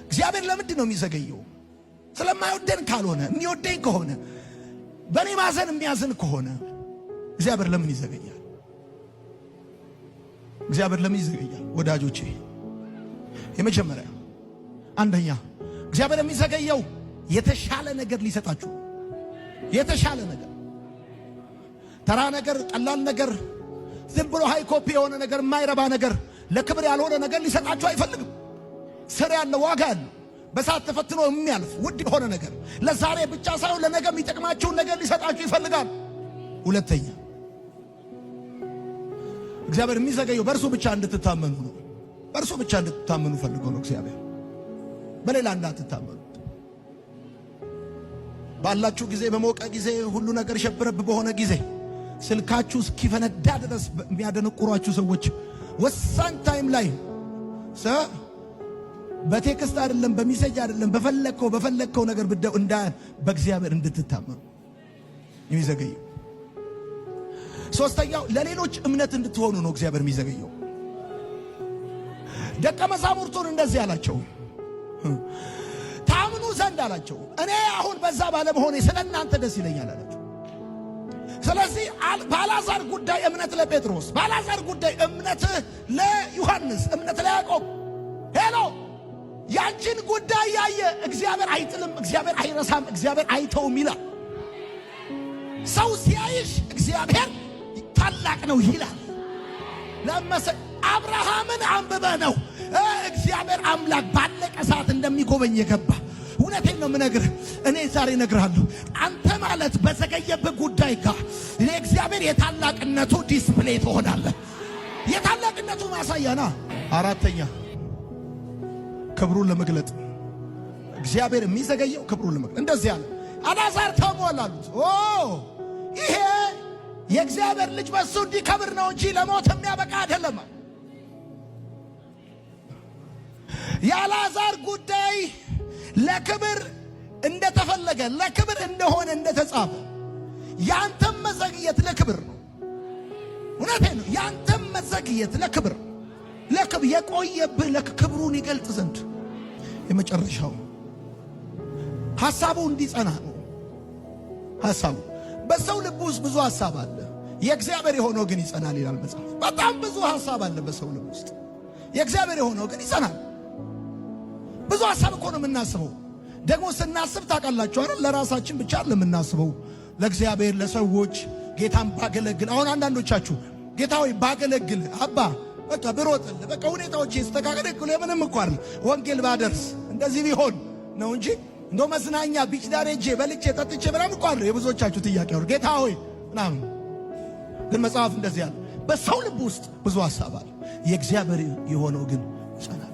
እግዚአብሔር ለምንድን ነው የሚዘገየው? ስለማይወደን ካልሆነ የሚወደኝ ከሆነ በእኔ ማዘን የሚያዝን ከሆነ እግዚአብሔር ለምን ይዘገያል? እግዚአብሔር ለምን ይዘገያል? ወዳጆቼ የመጀመሪያ አንደኛ እግዚአብሔር የሚዘገየው የተሻለ ነገር ሊሰጣችሁ። የተሻለ ነገር፣ ተራ ነገር፣ ቀላል ነገር፣ ዝም ብሎ ሃይ ኮፒ የሆነ ነገር፣ የማይረባ ነገር፣ ለክብር ያልሆነ ነገር ሊሰጣችሁ አይፈልግም። ስር ያለው ዋጋ ያለው በሳት ተፈትኖ የሚያልፍ ውድ የሆነ ነገር ለዛሬ ብቻ ሳይሆን ለነገ የሚጠቅማችሁን ነገር ሊሰጣችሁ ይፈልጋል። ሁለተኛ እግዚአብሔር የሚዘገየው በእርሱ ብቻ እንድትታመኑ ነው። በእርሱ ብቻ እንድትታመኑ ፈልጎ ነው እግዚአብሔር። በሌላ እንዳትታመኑ። ባላችሁ ጊዜ፣ በሞቀ ጊዜ፣ ሁሉ ነገር ሸብረብ በሆነ ጊዜ ስልካችሁ እስኪፈነዳ ድረስ የሚያደነቁሯችሁ ሰዎች ወሳኝ ታይም ላይ በቴክስት አይደለም፣ በሚሴጅ አይደለም፣ በፈለከው ነገር ብደው በእግዚአብሔር እንድትታመኑ የሚዘገየው። ሶስተኛው ለሌሎች እምነት እንድትሆኑ ነው እግዚአብሔር የሚዘገየው። ደቀ መዛሙርቱን እንደዚህ አላቸው፣ ታምኑ ዘንድ አላቸው። እኔ አሁን በዛ ባለመሆኔ ስለእናንተ ደስ ይለኛል አላቸው። ስለዚህ ባላዛር ጉዳይ እምነት ለጴጥሮስ፣ ባላዛር ጉዳይ እምነት ለዮሐንስ፣ እምነት ለያዕቆብ። ሄሎ ያንቺን ጉዳይ ያየ እግዚአብሔር አይጥልም፣ እግዚአብሔር አይረሳም፣ እግዚአብሔር አይተውም ይላል። ሰው ሲያይሽ እግዚአብሔር ታላቅ ነው ይላል። አብርሃምን አንብበ ነው እግዚአብሔር አምላክ ባለቀ ሰዓት እንደሚጎበኝ የገባ። እውነቴን ነው የምነግርህ። እኔ ዛሬ እነግርሃለሁ፣ አንተ ማለት በዘገየብህ ጉዳይ ጋር እግዚአብሔር የታላቅነቱ ዲስፕሌይ ትሆናለህ። የታላቅነቱ ማሳያና። አራተኛ ክብሩን ለመግለጥ እግዚአብሔር የሚዘገየው ክብሩን ለመግለጥ። እንደዚህ አለ፣ አልዓዛር ተሞል አሉት። ይሄ የእግዚአብሔር ልጅ በሱ እንዲከብር ነው እንጂ ለሞት የሚያበቃ አይደለም። የአልዓዛር ጉዳይ ለክብር እንደተፈለገ፣ ለክብር እንደሆነ እንደተጻፈ፣ ያንተም መዘግየት ለክብር ነው። እውነቴን ነው። ያንተም መዘግየት ለክብር የቆየብህ ለክብሩን ይገልጥ ዘንድ። የመጨረሻው ሐሳቡ እንዲጸና ነው። ሐሳቡ በሰው ልብ ውስጥ ብዙ ሐሳብ አለ፣ የእግዚአብሔር የሆነው ግን ይጸናል ይላል መጽሐፍ። በጣም ብዙ ሐሳብ አለ በሰው ልብ ውስጥ፣ የእግዚአብሔር የሆነው ግን ይጸናል። ብዙ ሐሳብ እኮ ነው የምናስበው። ደግሞ ስናስብ ታውቃላችሁ አይደል? ለራሳችን ብቻ ለምናስበው፣ ለእግዚአብሔር፣ ለሰዎች፣ ጌታን ባገለግል። አሁን አንዳንዶቻችሁ ጌታ ሆይ ባገለግል አባ በቃ ብሮጥል በቃ ሁኔታዎች ይስተካከሉ የምንም እኮ አይደል፣ ወንጌል ባደርስ እንደዚህ ቢሆን ነው እንጂ እንደው መዝናኛ ቢች ዳር ሄጄ በልቼ ጠጥቼ ምናምን እኮ አይደል የብዙዎቻችሁ ጥያቄ ነው። ጌታ ሆይ ምናምን። ግን መጽሐፍ እንደዚህ አለ፣ በሰው ልብ ውስጥ ብዙ ሐሳብ አለ፣ የእግዚአብሔር የሆነው ግን ይጸናል።